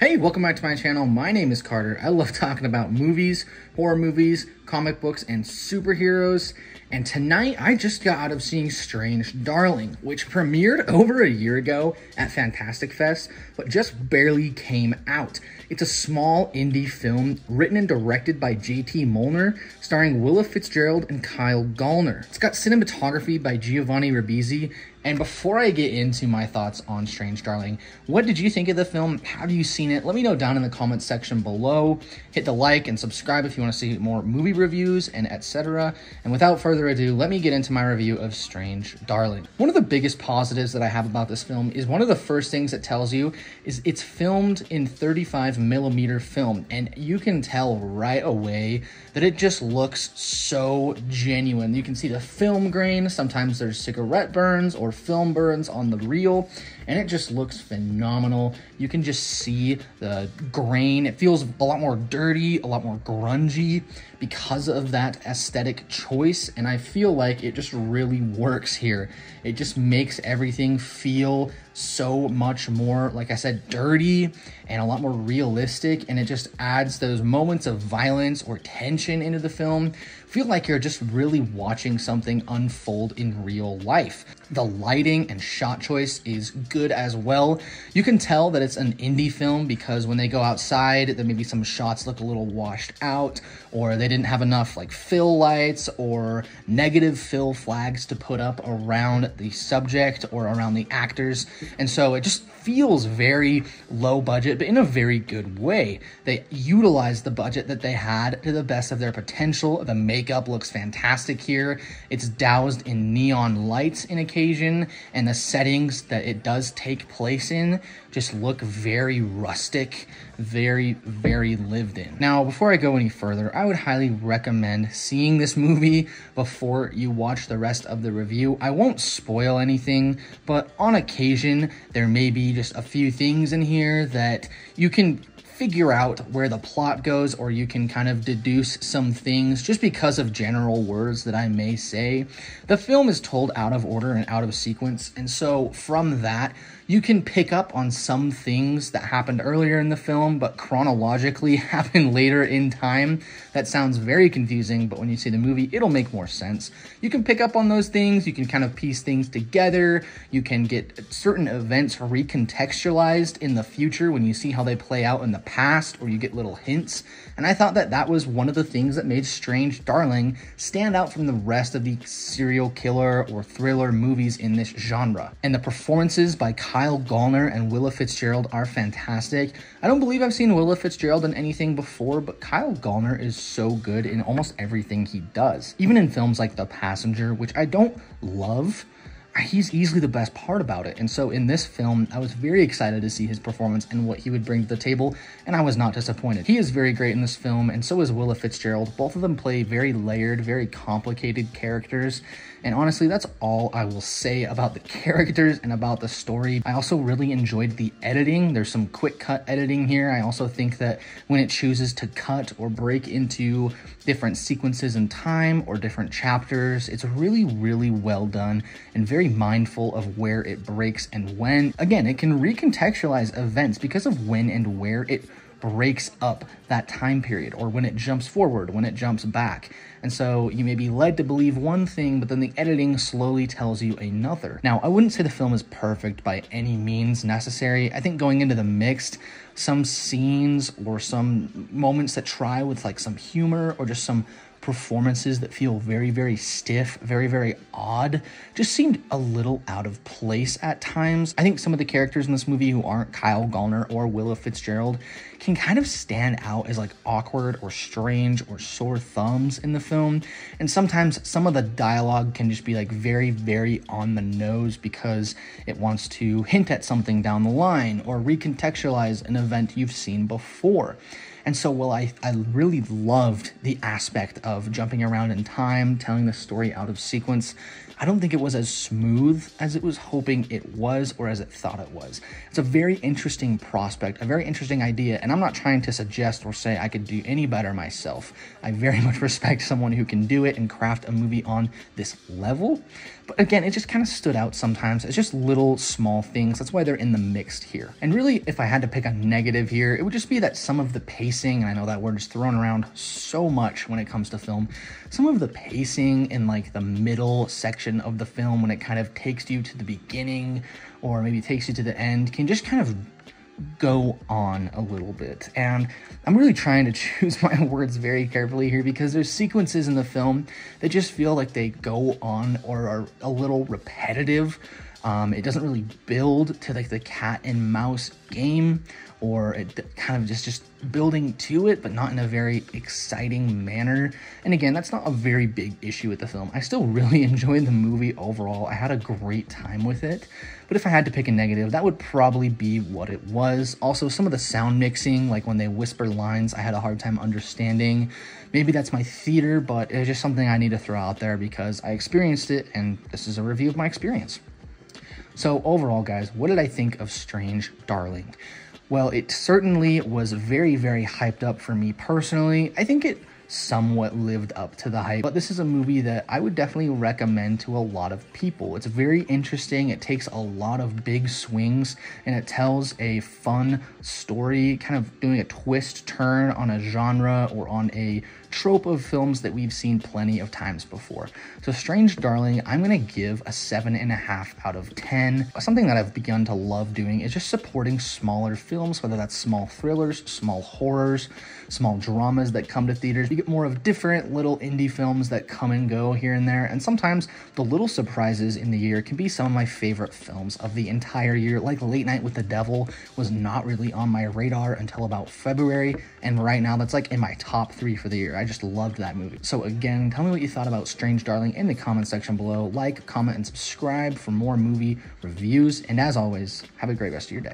Hey, welcome back to my channel. My name is Carter. I love talking about movies, horror movies, comic books, and superheroes. And tonight, I just got out of seeing Strange Darling, which premiered over a year ago at Fantastic Fest, but just barely came out. It's a small indie film written and directed by JT Mollner, starring Willa Fitzgerald and Kyle Gallner. It's got cinematography by Giovanni Ribisi. And before I get into my thoughts on Strange Darling, what did you think of the film? Have you seen it? Let me know down in the comments section below. Hit the like and subscribe if you want to see more movie reviews and etc. And without further ado, let me get into my review of Strange Darling. One of the biggest positives that I have about this film is one of the first things it tells you is it's filmed in 35mm film. And you can tell right away that it just looks so genuine. You can see the film grain. Sometimes there's cigarette burns or film burns on the reel, and it just looks phenomenal. You can just see the grain. It feels a lot more dirty, a lot more grungy because of that aesthetic choice, and I feel like it just really works here. It just makes everything feel so much more, like I said, dirty and a lot more realistic, and it just adds those moments of violence or tension into the film. Feel like you're just really watching something unfold in real life. The lighting and shot choice is good as well. You can tell that it's an indie film because when they go outside, then maybe some shots look a little washed out, or they didn't have enough like fill lights or negative fill flags to put up around the subject or around the actors. And so it just feels very low budget, but in a very good way. They utilize the budget that they had to the best of their potential. The makeup looks fantastic here. It's doused in neon lights in occasion, and the settings that it does take place in just look very rustic, very lived in. Now, before I go any further, I would highly recommend seeing this movie before you watch the rest of the review. I won't spoil anything, but on occasion, there may be just a few things in here that you can figure out where the plot goes, or you can kind of deduce some things just because of general words that I may say. The film is told out of order and out of sequence, and so from that, you can pick up on some things that happened earlier in the film, but chronologically happen later in time. That sounds very confusing, but when you see the movie, it'll make more sense. You can pick up on those things, you can kind of piece things together, you can get certain events recontextualized in the future when you see how they play out in the past, or you get little hints. And I thought that that was one of the things that made Strange Darling stand out from the rest of the serial killer or thriller movies in this genre. And the performances by Kyle Gallner and Willa Fitzgerald are fantastic. I don't believe I've seen Willa Fitzgerald in anything before, but Kyle Gallner is so good in almost everything he does. Even in films like The Passenger, which I don't love, he's easily the best part about it. And so in this film, I was very excited to see his performance and what he would bring to the table, and I was not disappointed. He is very great in this film, and so is Willa Fitzgerald. Both of them play very layered, very complicated characters, and honestly, that's all I will say about the characters and about the story. I also really enjoyed the editing. There's some quick cut editing here. I also think that when it chooses to cut or break into different sequences in time or different chapters, it's really well done and very mindful of where it breaks and when. Again, it can recontextualize events because of when and where it breaks up that time period, or when it jumps forward, when it jumps back. And so you may be led to believe one thing, but then the editing slowly tells you another. Now, I wouldn't say the film is perfect by any means necessary. I think going into the mixed, some scenes or some moments that try with like some humor or just some performances that feel very stiff, very odd, just seemed a little out of place at times. I think some of the characters in this movie who aren't Kyle Gallner or Willa Fitzgerald can kind of stand out as like awkward or strange or sore thumbs in the film. And sometimes some of the dialogue can just be like very on the nose because it wants to hint at something down the line or recontextualize an event you've seen before. And so while I really loved the aspect of jumping around in time, telling the story out of sequence, I don't think it was as smooth as it was hoping it was or as it thought it was. It's a very interesting prospect, a very interesting idea, and I'm not trying to suggest or say I could do any better myself. I very much respect someone who can do it and craft a movie on this level. But again, it just kind of stood out sometimes. It's just little small things. That's why they're in the mixed here. And really, if I had to pick a negative here, it would just be that some of the pacing, and I know that word is thrown around so much when it comes to film, some of the pacing in like the middle section of the film when it kind of takes you to the beginning or maybe takes you to the end can just kind of go on a little bit. And I'm really trying to choose my words very carefully here because there's sequences in the film that just feel like they go on or are a little repetitive. It doesn't really build to like the cat and mouse game, or it kind of just building to it, but not in a very exciting manner. And again, that's not a very big issue with the film. I still really enjoyed the movie overall. I had a great time with it. But if I had to pick a negative, that would probably be what it was. Also, some of the sound mixing, like when they whisper lines, I had a hard time understanding. Maybe that's my theater, but it's just something I need to throw out there because I experienced it, and this is a review of my experience. So overall, guys, what did I think of Strange Darling? Well, it certainly was very, very hyped up for me personally. I think it somewhat lived up to the hype, but this is a movie that I would definitely recommend to a lot of people. It's very interesting. It takes a lot of big swings, and it tells a fun story, kind of doing a twist turn on a genre or on a trope of films that we've seen plenty of times before. So Strange Darling, I'm going to give a 7.5 out of 10. Something that I've begun to love doing is just supporting smaller films, whether that's small thrillers, small horrors, small dramas that come to theaters. You get more of different little indie films that come and go here and there, and sometimes the little surprises in the year can be some of my favorite films of the entire year. Like Late Night with the Devil was not really on my radar until about February, and right now that's like in my top 3 for the year. I just loved that movie. So again, tell me what you thought about Strange Darling in the comment section below. Like, comment, and subscribe for more movie reviews. And as always, have a great rest of your day.